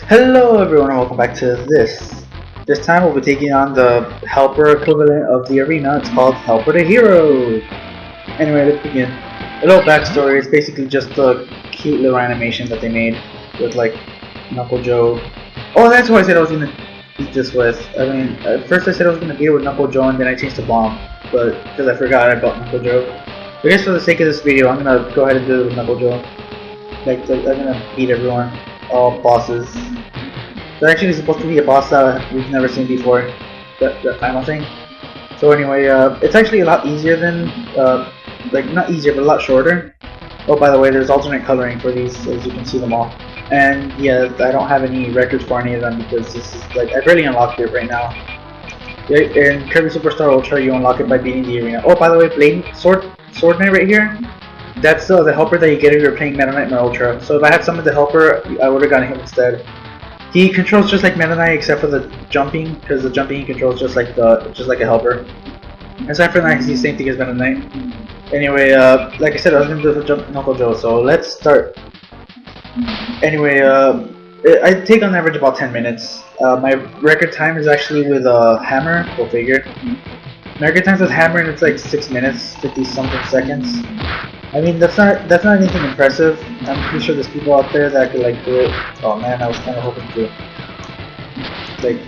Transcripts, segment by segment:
Hello everyone and welcome back to this. This time we'll be taking on the helper equivalent of the arena. It's called Helper the Hero. Anyway, let's begin. A little backstory, it's basically just a cute little animation that they made with like Knuckle Joe. Oh, that's who I said I was gonna beat this with. I mean, at first I said I was gonna beat it with Knuckle Joe and then I changed to Bomb. But because I forgot I bought Knuckle Joe. I guess for the sake of this video, I'm gonna go ahead and do it with Knuckle Joe. Like I'm gonna beat everyone. All bosses. There's actually supposed to be a boss that we've never seen before, the final thing. So anyway, it's actually a lot easier than, like not easier, but a lot shorter. Oh, by the way, there's alternate coloring for these, as you can see them all. And yeah, I don't have any records for any of them because this is like I barely unlocked it right now. In Kirby Superstar Ultra, you unlock it by beating the arena. Oh, by the way, Sword Knight right here. That's the helper that you get if you're playing Metaknightmare Ultra. So if I had some of the helper, I would have gotten him instead. He controls just like Meta Knight except for the jumping, because the jumping he controls just like a helper. Aside from that, he's the same thing as Meta Knight. Anyway, like I said, I was gonna do the Knuckle Joe, so let's start. Anyway, I take on average about 10 minutes. My record time is actually with a hammer. Go figure. My record time with hammer, and it's like 6 minutes, 50 something seconds. I mean, that's not anything impressive. I'm pretty sure there's people out there that could like do it. Oh man, I was kind of hoping to like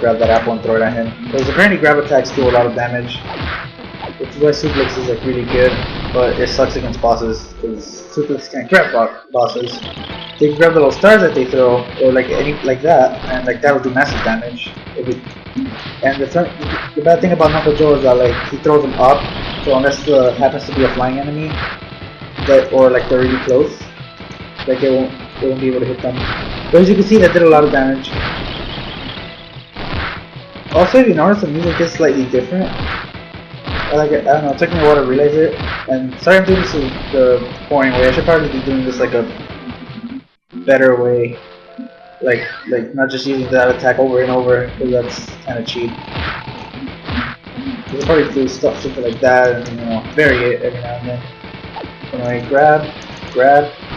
grab that apple and throw it at him. Because apparently grab attacks do a lot of damage. Which is why suplex is like really good, but it sucks against bosses because suplex can't grab bosses. They can grab the little stars that they throw, or like like that, and like that'll do massive damage. And the bad thing about Knuckle Joe is that like he throws them up, so unless happens to be a flying enemy, or like they're really close, like they won't be able to hit them. But as you can see, that did a lot of damage. Also, if you notice, the music is slightly different. I don't know, it took me a while to realize it. And sorry I'm doing this the boring way. I should probably be doing this like a better way. Like not just using that attack over and over, because that's kind of cheap. You'll probably do something like that, and you know, vary it every now and then. Anyway, grab.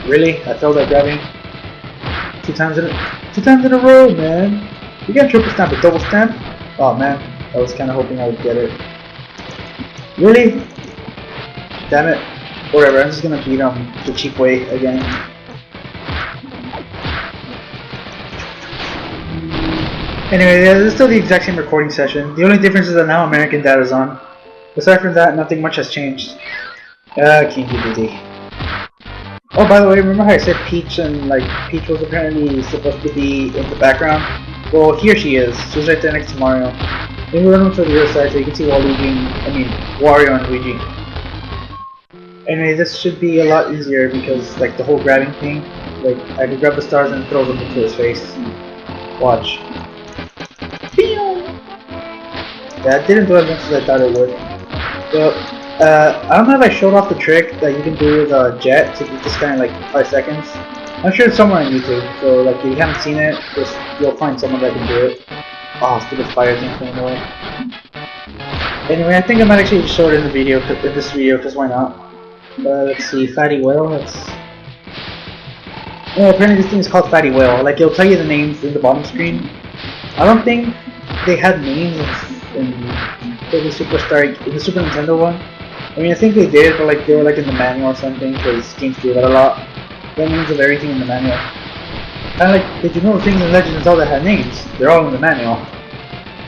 Really? I failed at grabbing. Two times in a row, man. You got triple stamp, a double stamp? Oh man, I was kind of hoping I would get it. Really? Damn it. Whatever, I'm just gonna beat him the cheap way again. Anyway, yeah, this is still the exact same recording session. The only difference is that now American Dad is on. Aside from that, nothing much has changed. Kinky Diddy. Oh, by the way, remember how I said Peach and like Peach was apparently supposed to be in the background? Well, here she is. She's right there next to Mario. Let me run over to the other side so you can see Wario and Luigi. Anyway, this should be a lot easier because like the whole grabbing thing, like I can grab the stars and throw them into his face. Watch. That didn't do as much as I thought it would. But I don't know if I showed off the trick that you can do with a jet to beat this guy in like 5 seconds. I'm sure it's somewhere on YouTube, so like if you haven't seen it, you'll find someone that can do it. Oh, stupid fire thing coming away. Anyway, I think I might actually show it in the video, because why not? Let's see, Fatty Whale. Yeah, apparently this thing is called Fatty Whale. Like it'll tell you the names in the bottom screen. I don't think they had names in the Super Nintendo one. I mean, I think they did, but like they were like in the manual or something, because games do that a lot. That names of everything in the manual. Kind of like, did you know things in Legend of Zelda had names? They're all in the manual.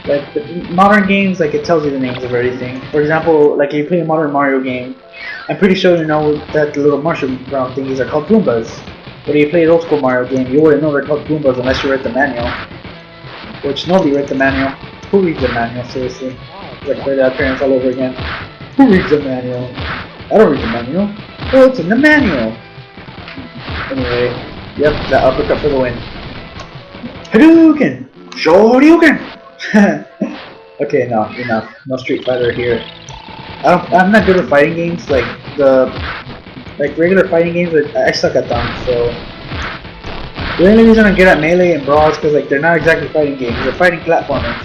Like the modern games, like it tells you the names of everything. For example, like if you play a modern Mario game, I'm pretty sure you know that the little mushroom brown thingies are called Goombas. But if you play an old school Mario game, you wouldn't know they're called Goombas unless you read the manual. Which nobody read the manual. Who reads the manual, seriously? Like their parents all over again. Who reads the manual? I don't read the manual. Oh, it's in the manual. Anyway, yep, that uppercut for the win. Hadouken! Shoryuken! Okay, no, enough. No Street Fighter here. I'm not good at fighting games. Like regular fighting games, I suck at them. So the only reason I'm good at Melee and Brawl is because like they're not exactly fighting games. They're fighting platformers,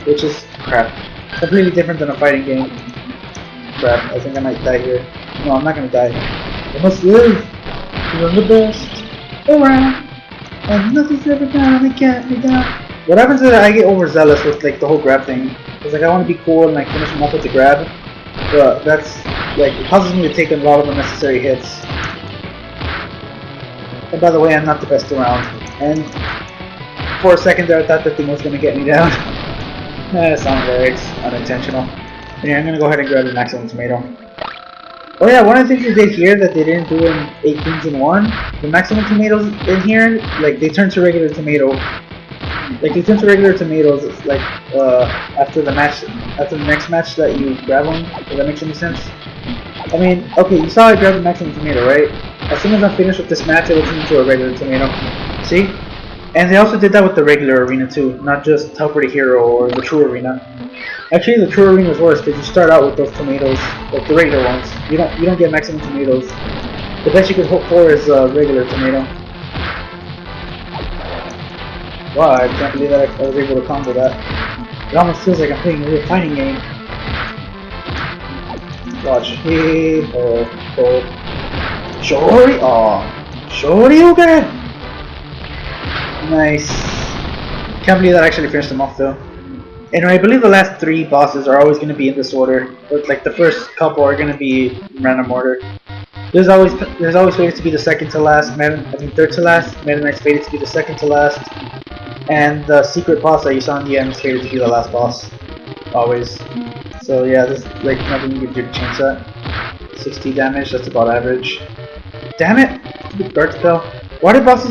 which is crap. Completely different than a fighting game. Crap. I think I might die here. No, I'm not gonna die. I must live. I'm the best around. And nothing's ever gonna get me down. What happens is that I get overzealous with like the whole grab thing. Cause like I want to be cool and like finish them off with the grab. But that's like it causes me to take a lot of unnecessary hits. And by the way, I'm not the best around. And for a second there, I thought that thing was gonna get me down. That sounds right. It's unintentional. Yeah, I'm gonna go ahead and grab the maximum tomato. Oh yeah, one of the things they did here that they didn't do in 8 Kings in 1, the maximum tomatoes in here, like they turn to regular tomato. Like they turn to regular tomatoes like after the next match that you grab them. Does that make any sense? I mean, okay, you saw I grabbed the maximum tomato, right? As soon as I'm finished with this match, it will turn into a regular tomato. See? And they also did that with the regular arena too, not just Helper the Hero or the True Arena. Actually, the True Arena is worse because you start out with those tomatoes, like the regular ones. You don't get maximum tomatoes. The best you could hope for is a regular tomato. Wow, I can't believe that I was able to combo that. It almost feels like I'm playing a real fighting game. Watch. Hey, Shori! Aw! Shoryuken! Nice. Can't believe that I actually finished them off though. Anyway, I believe the last 3 bosses are always going to be in this order. But like the first couple are going to be in random order. There's always fated to be the second to last, third to last. Meta Knight's fated to be the second to last. And the secret boss that you saw in the end is fated to be the last boss. Always. So yeah, there's like nothing you can do to change that. 60 damage, that's about average. Damn it! Stupid guard spell. Why does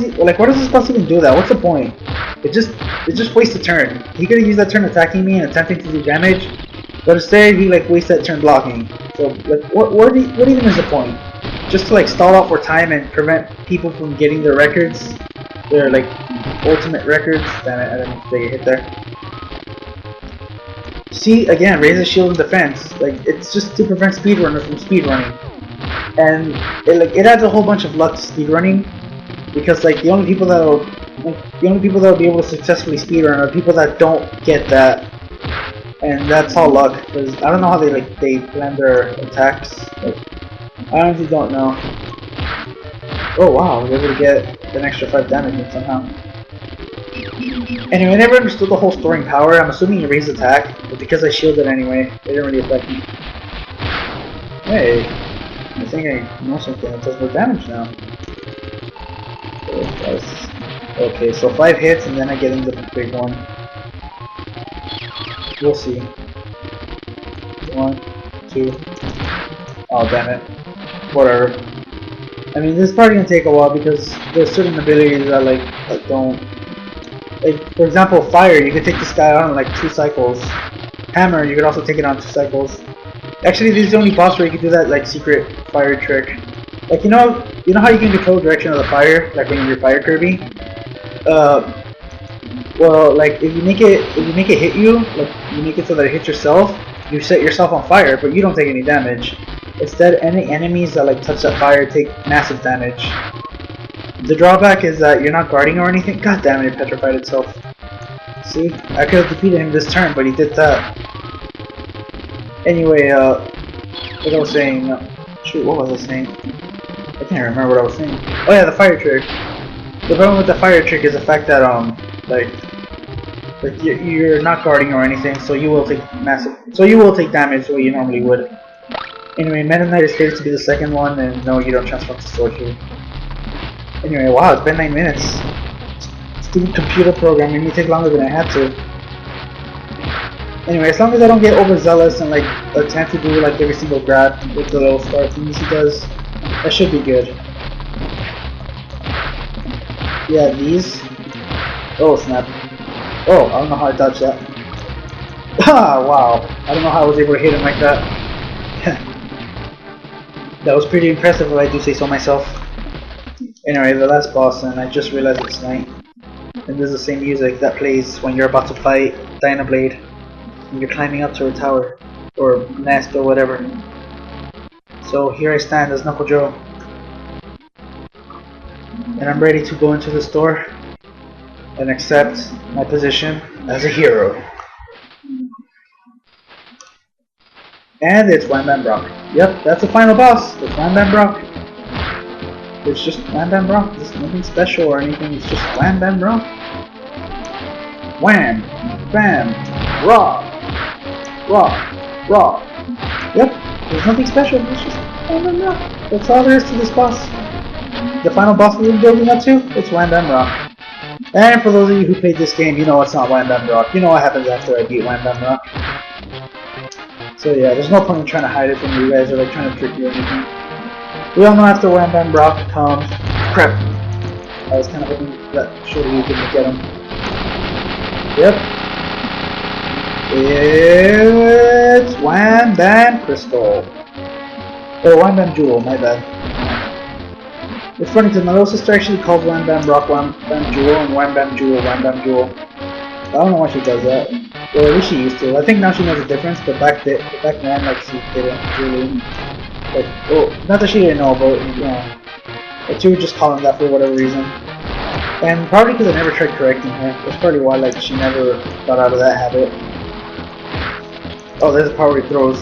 this boss even do that? What's the point? It just wastes a turn. He could have used that turn attacking me and attempting to do damage, but instead he like wastes that turn blocking. So like what even is the point? Just to like stall out for time and prevent people from getting their records, their like ultimate records. Damn it, I didn't take a hit there. See, again, raise the shield and defense. Like it's just to prevent speedrunners from speedrunning, and it adds a whole bunch of luck to speedrunning, because like the only people that'll be able to successfully speedrun are people that don't get that, and that's all luck. Because I don't know how they plan their attacks. Like, I honestly don't know. Oh wow, we're able to get an extra 5 damage somehow. Anyway, I never understood the whole storing power. I'm assuming you raise attack, but because I shielded anyway, it didn't really affect me. Hey, I think I know something that does more damage now. Okay, so 5 hits and then I get into the big one. We'll see. 1, 2. Oh damn it. Whatever. I mean, this is probably gonna take a while because there's certain abilities that like don't. Like for example, fire. You can take this guy on in like 2 cycles. Hammer. You could also take it on 2 cycles. Actually, this is the only boss where you can do that like secret fire trick. Like you know how you can control the direction of the fire, like when you're fire Kirby. Well, like if you make it hit you, like you make it so that it hits yourself, you set yourself on fire, but you don't take any damage. Instead, any enemies that like touch that fire take massive damage. The drawback is that you're not guarding or anything. God damn it, it petrified itself. See, I could have defeated him this turn, but he did that. Anyway, what I was saying. Shoot, what was I saying? I can't remember what I was saying. Oh yeah, the fire trick. The problem with the fire trick is the fact that like you're not guarding or anything, so you will take damage the way you normally would. Anyway, Meta Knight is fated to be the second one, and no, you don't transform to sword here. Anyway, wow, it's been 9 minutes. Stupid computer program made me take longer than I had to. Anyway, as long as I don't get overzealous and like attempt to do like every single grab with the little star things he does, that should be good. Yeah, these. Oh snap. Oh, I don't know how I dodged that. Ah, wow. I don't know how I was able to hit him like that. That was pretty impressive if I do say so myself. Anyway, the last boss, and I just realized it's night. And this is the same music that plays when you're about to fight Dynablade. And you're climbing up to a tower, or nest, or whatever. So here I stand as Knuckle Joe. And I'm ready to go into the store and accept my position as a hero. And it's One Man Brock. Yep, that's the final boss. It's One Man Brock. It's just Wham Bam Rock. There's nothing special or anything. It's just Wham Bam Rock. Wham Bam Rock. Rock. Rock. Yep. There's nothing special. It's just Wham Bam Rock. That's all there is to this boss. The final boss we're building up to, it's Wham Bam Rock. And for those of you who played this game, you know it's not Wham Bam Rock. You know what happens after I beat Wham Bam Rock. So yeah, there's no point in trying to hide it from you guys or like trying to trick you or anything. We all know after Wham Bam Rock comes... Crap! I was kind of hoping that surely you didn't get him. Yep. It's Wham Bam Crystal. Oh, Wham Bam Jewel, my bad. It's funny because my little sister actually calls Wham Bam Rock Wham Bam Jewel and Wham Bam Jewel Wham Bam Jewel. I don't know why she does that. Well, at least she used to. I think now she knows the difference, but back then, like, she didn't really. Like, oh, not that she didn't know, but, you know. But she would just call him that for whatever reason. And probably because I never tried correcting her. That's probably why, like, she never got out of that habit. Oh, there's a part where he throws.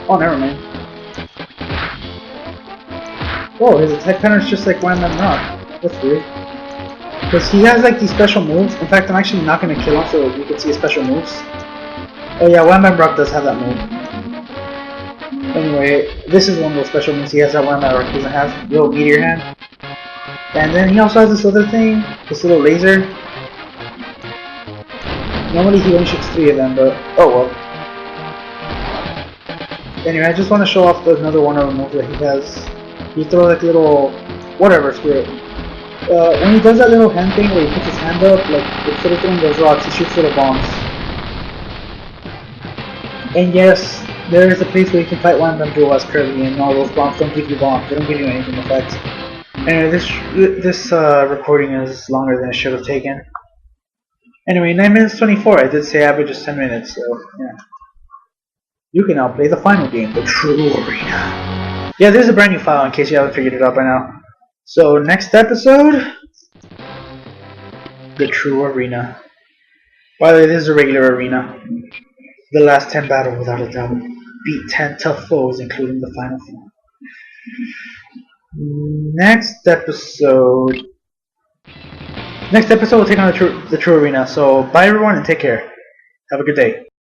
Oh, never mind. Whoa, his attack pattern is just like Wham Bam Rock. That's weird. Because he has like these special moves. In fact, I'm actually not going to kill him so you can see his special moves. Oh yeah, Wham Bam Rock does have that move. Anyway, this is one of those special moves he has that Wham Bam Rock doesn't have. Little meteor hand. And then he also has this other thing, this little laser. Normally he only shoots 3 of them, but oh well. Anyway, I just want to show off another one of the moves that he has. He throws like little, whatever, screw it. When he does that little hand thing where he puts his hand up, like instead of throwing those rocks, he shoots little bombs. And yes, there is a place where you can fight Wham Bam Jewel as Kirby, and all those bombs don't give you bombs. They don't give you anything in effect. Anyway, this recording is longer than it should have taken. Anyway, 9 minutes 24. I did say average is 10 minutes, so yeah. You can now play the final game, the True Arena. Yeah, there's a brand new file in case you haven't figured it out by now. So, next episode, the True Arena. By the way, this is a regular arena. The last 10 battles, without a doubt. Beat 10 tough foes, including the final 4. Next episode, we'll take on the True Arena. So, bye everyone and take care. Have a good day.